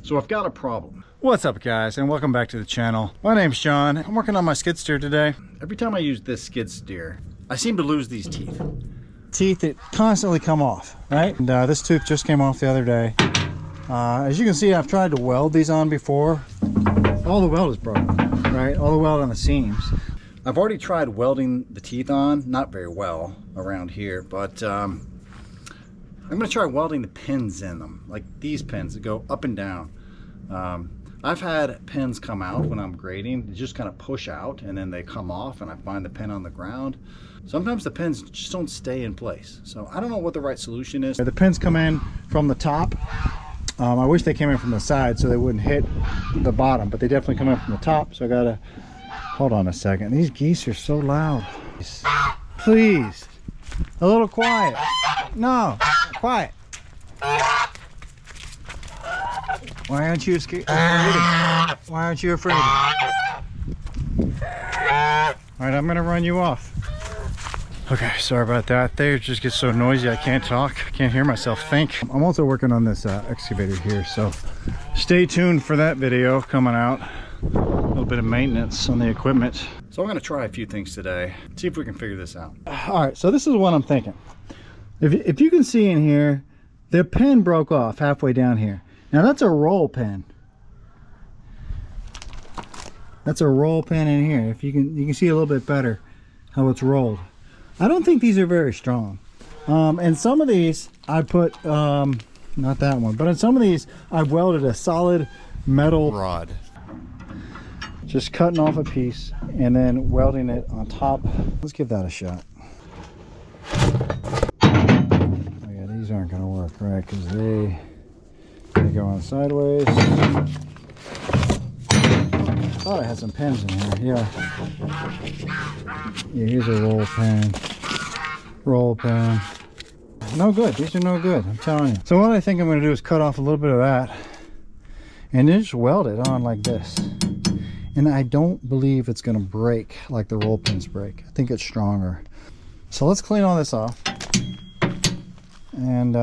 So I've got a problem. What's up, guys, and welcome back to the channel. My name's John. I'm working on my skid steer today. Every time I use this skid steer, I seem to lose these teeth. Teeth that constantly come off, right? And this tooth just came off the other day. As you can see, I've tried to weld these on before. All the weld is broken, right? All the weld on the seams. I've already tried welding the teeth on, not very well around here, but I'm gonna try welding the pins in them, like these pins that go up and down. I've had pins come out when I'm grading. They just kind of push out and then they come off and I find the pin on the ground. Sometimes the pins just don't stay in place. So I don't know what the right solution is. The pins come in from the top. I wish they came in from the side so they wouldn't hit the bottom, but they definitely come in from the top. So I gotta, hold on a second. These geese are so loud. Please, a little quiet. No, quiet. Why aren't you scared? Why aren't you afraid? All right, I'm gonna run you off. Okay, sorry about that. They just get so noisy I can't talk. I can't hear myself think. I'm also working on this excavator here, so stay tuned for that video coming out. A little bit of maintenance on the equipment. So I'm gonna try a few things today. See if we can figure this out. All right, so this is what I'm thinking. If you can see in here, the pin broke off halfway down here. Now that's a roll pin. That's a roll pin in here. If you can see a little bit better how it's rolled. I don't think these are very strong. And some of these I put, not that one, but in some of these I've welded a solid metal rod. Just cutting off a piece and then welding it on top. Let's give that a shot. Oh yeah, these aren't gonna work, right? Because they go on sideways. I thought I had some pins in here. Yeah, here's a roll pin. Roll pin. No good. These are no good, I'm telling you. So what I think I'm going to do is cut off a little bit of that and then just weld it on like this. And I don't believe it's going to break like the roll pins break. I think it's stronger. So let's clean all this off and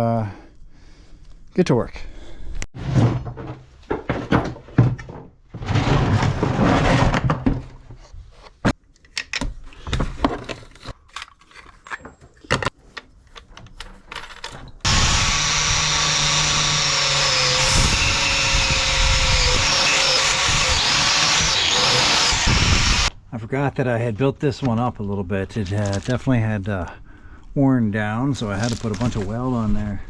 get to work. I forgot that I had built this one up a little bit. It definitely had worn down, so I had to put a bunch of weld on there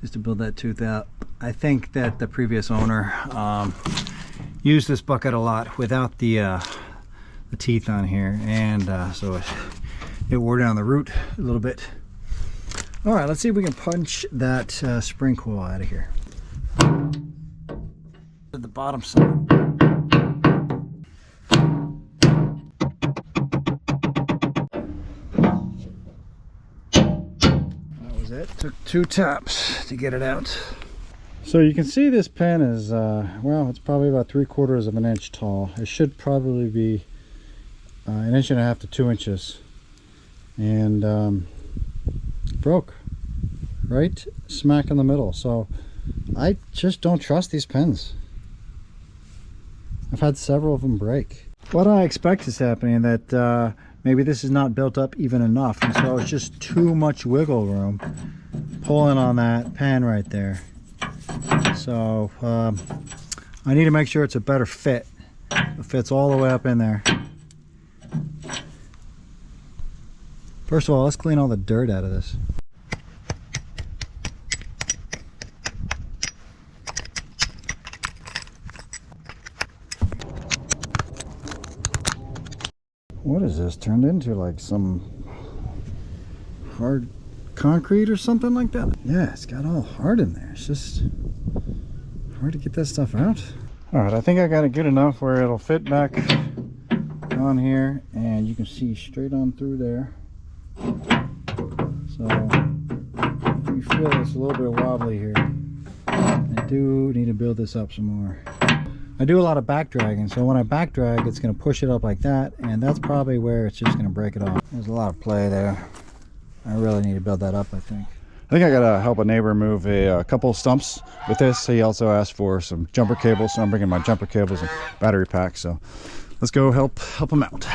just to build that tooth out. I think that the previous owner used this bucket a lot without the teeth on here, and so it wore down the root a little bit. All right, let's see if we can punch that spring coil out of here. At the bottom side. Took 2 taps to get it out. So you can see this pin is well, it's probably about 3/4 of an inch tall. It should probably be 1.5 inches to 2 inches, and broke right smack in the middle. So I just don't trust these pins. I've had several of them break. What I expect is happening that maybe this is not built up even enough, and so it's just too much wiggle room pulling on that pan right there. So I need to make sure it's a better fit. It fits all the way up in there. First of all, let's clean all the dirt out of this. What is this turned into? Like some hard concrete or something like that? Yeah, it's got all hard in there. It's just hard to get that stuff out. All right, I think I got it good enough where it'll fit back on here, and you can see straight on through there. So you feel it's a little bit wobbly here. I do need to build this up some more. I do a lot of back dragging, so when I back drag, it's going to push it up like that, and that's probably where it's just going to break it off. There's a lot of play there. I really need to build that up, I think. I think I gotta help a neighbor move a couple stumps with this. He also asked for some jumper cables, so I'm bringing my jumper cables and battery pack. So let's go help him out.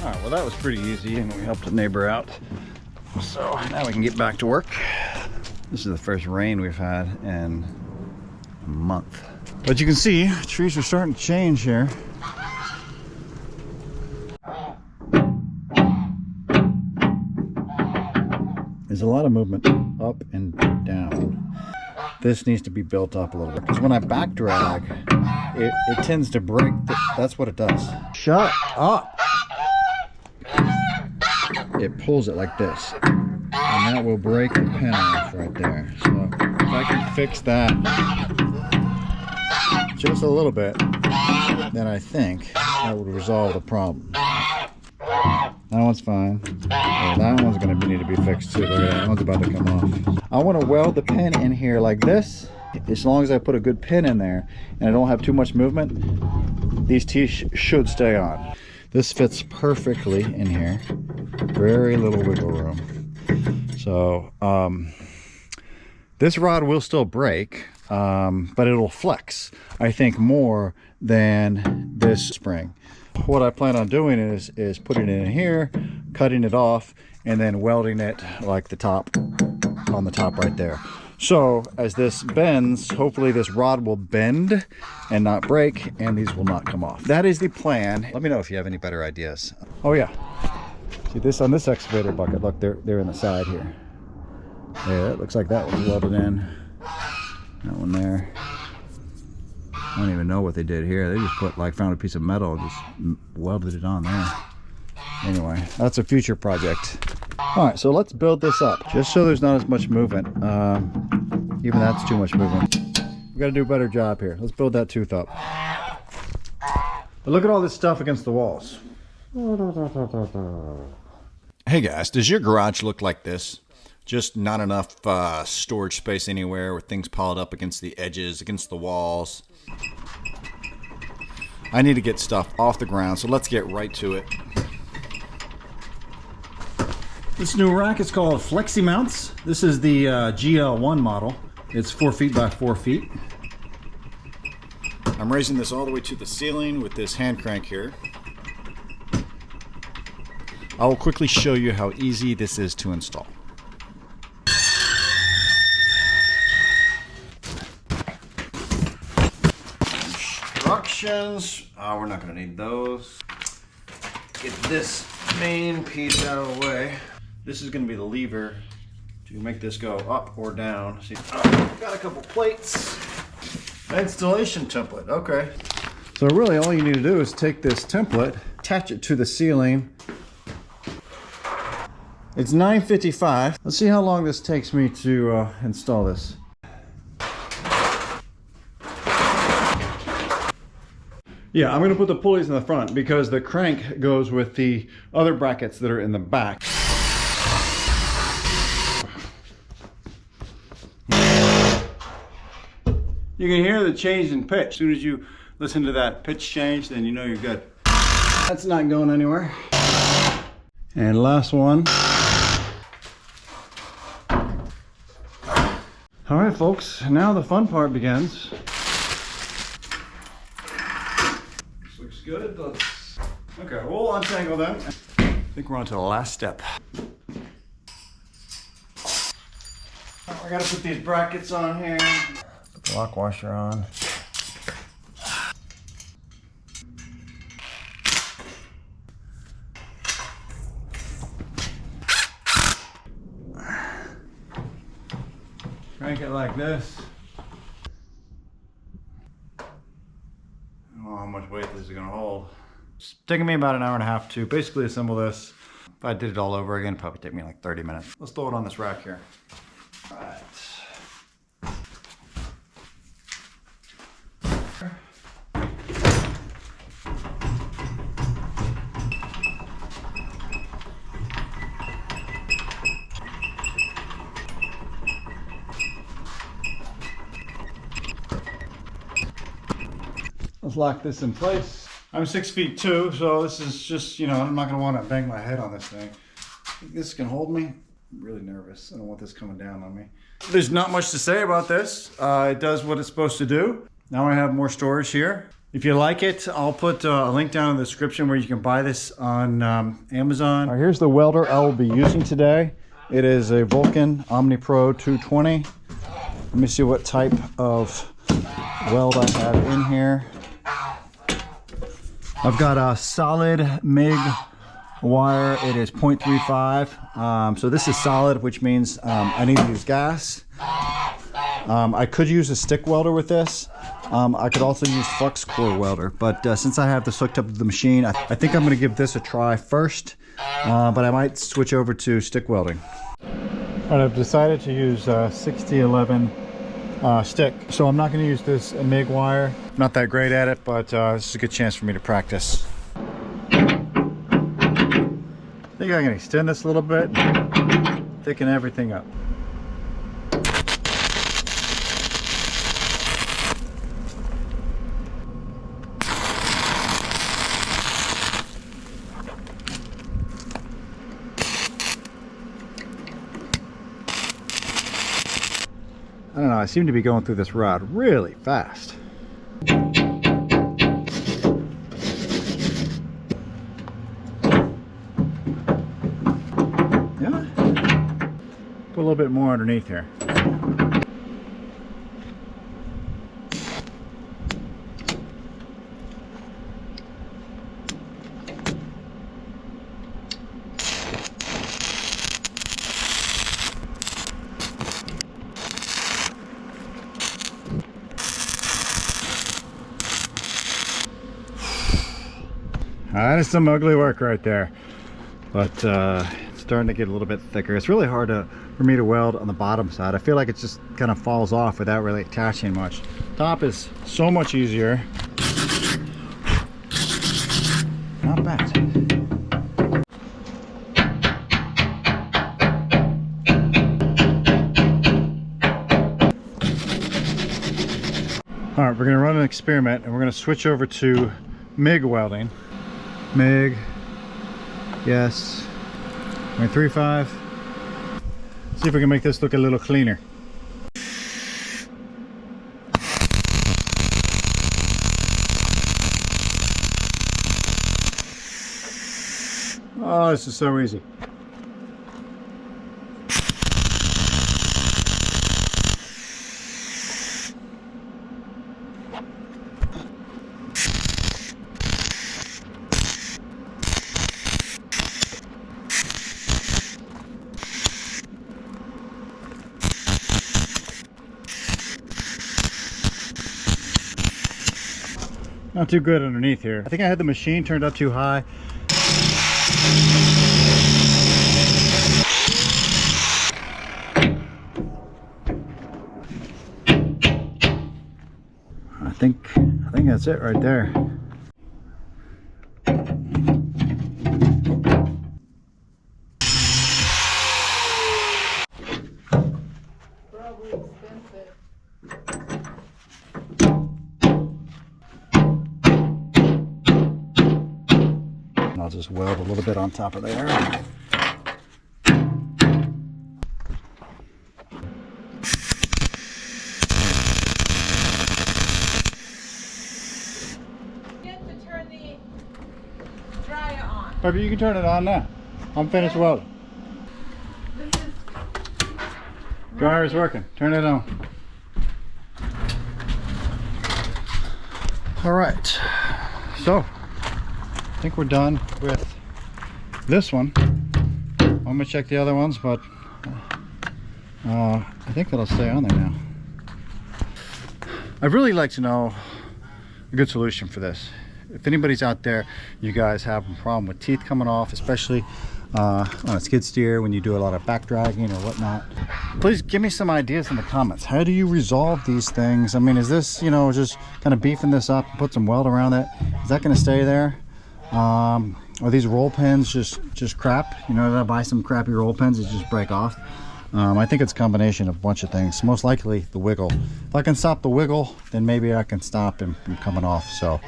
All right, well that was pretty easy and we helped a neighbor out. So now we can get back to work. This is the first rain we've had in a month. But you can see trees are starting to change here. There's a lot of movement up and down. This needs to be built up a little bit because when I back drag, it tends to break. That's what it does. Shut up. It pulls it like this, and that will break the pin off right there. So if I can fix that just a little bit, then I think that would resolve the problem. That one's fine. Oh, that one's going to need to be fixed too. Look at that, that one's about to come off. I want to weld the pin in here like this. As long as I put a good pin in there and I don't have too much movement, these teeth should stay on. This fits perfectly in here. Very little wiggle room. So this rod will still break, but it'll flex, I think, more than this spring. What I plan on doing is putting it in here, cutting it off, and then welding it like the top, on the top right there. So as this bends, hopefully this rod will bend and not break, and these will not come off. That is the plan. Let me know if you have any better ideas. Oh yeah, see this on this excavator bucket, look, they're in the side here. Yeah, it looks like that was welded in. That one there. I don't even know what they did here. They just put, like, found a piece of metal and just welded it on there. Anyway, that's a future project. All right, so let's build this up just so there's not as much movement. Even that's too much movement. We got to do a better job here. Let's build that tooth up. But look at all this stuff against the walls. Hey guys, does your garage look like this? Just not enough storage space anywhere, with things piled up against the edges, against the walls. I need to get stuff off the ground, so let's get right to it. This new rack is called Fleximounts. This is the GL1 model. It's 4 feet by 4 feet. I'm raising this all the way to the ceiling with this hand crank here. I will quickly show you how easy this is to install. Instructions. Oh, we're not going to need those. Get this main piece out of the way. This is going to be the lever to make this go up or down. See, got a couple plates. Installation template. Okay. So really all you need to do is take this template, attach it to the ceiling. It's 9:55. Let's see how long this takes me to install this. Yeah, I'm gonna put the pulleys in the front because the crank goes with the other brackets that are in the back. You can hear the change in pitch. As soon as you listen to that pitch change, then you know you're good. That's not going anywhere. And last one. All right, folks, now the fun part begins. This looks good. Okay, we'll untangle them. I think we're on to the last step. I gotta put these brackets on here. Put the lock washer on. Crank it like this. I don't know how much weight this is gonna hold. It's taking me about an hour and a half to basically assemble this. If I did it all over again, it'd probably take me like 30 minutes. Let's throw it on this rack here. All right. Let's lock this in place. I'm 6'2", so this is just, you know, I'm not gonna wanna bang my head on this thing. Think this can hold me? I'm really nervous. I don't want this coming down on me. There's not much to say about this. It does what it's supposed to do. Now I have more storage here. If you like it, I'll put a link down in the description where you can buy this on Amazon. All right, here's the welder I will be using today. It is a Vulcan Omni Pro 220. Let me see what type of weld I have in here. I've got a solid MIG wire. It is 0.35. So this is solid, which means I need to use gas. I could use a stick welder with this. I could also use flux core welder, but since I have this hooked up to the machine, I think I'm going to give this a try first, but I might switch over to stick welding. All right, I've decided to use 6011 stick, so I'm not going to use this MIG wire. I'm not that great at it, but this is a good chance for me to practice. I think I can extend this a little bit, thicken everything up. I don't know, I seem to be going through this rod really fast. Yeah. Put a little bit more underneath here. That is some ugly work right there, but it's starting to get a little bit thicker. It's really hard for me to weld on the bottom side. I feel like it just kind of falls off without really attaching much. Top is so much easier. Not bad. All right, we're gonna run an experiment and we're gonna switch over to MIG welding. MIG, yes, 0.35. See if we can make this look a little cleaner. Oh, this is so easy. not too good underneath here. I think I had the machine turned up too high. I think that's it right there. Probably expensive. And I'll just weld a little bit on top of there. Get to turn the dryer on. Maybe you can turn it on now. I'm finished welding. This is Dryer's working. Turn it on. All right. So, I think we're done with this one. I'm gonna check the other ones, but I think that'll stay on there now. I'd really like to know a good solution for this. If anybody's out there, you guys have a problem with teeth coming off, especially on a skid steer when you do a lot of back dragging or whatnot, please give me some ideas in the comments. How do you resolve these things? I mean, is this, you know, just kind of beefing this up and put some weld around it? Is that going to stay there? Are these roll pins just crap? You know, I buy some crappy roll pins that just break off. I think it's a combination of a bunch of things. Most likely the wiggle. If I can stop the wiggle, then maybe I can stop him from coming off. So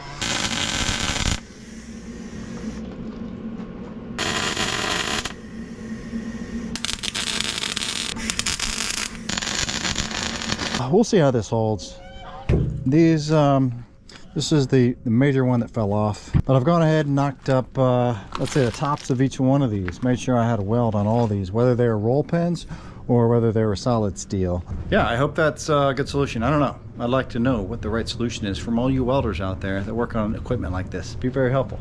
we'll see how this holds. These this is the major one that fell off, but I've gone ahead and knocked up let's say the tops of each one of these. Made sure I had a weld on all these, whether they were roll pins or whether they were solid steel. Yeah, I hope that's a good solution. I don't know, I'd like to know what the right solution is from all you welders out there that work on equipment like this. It'd be very helpful.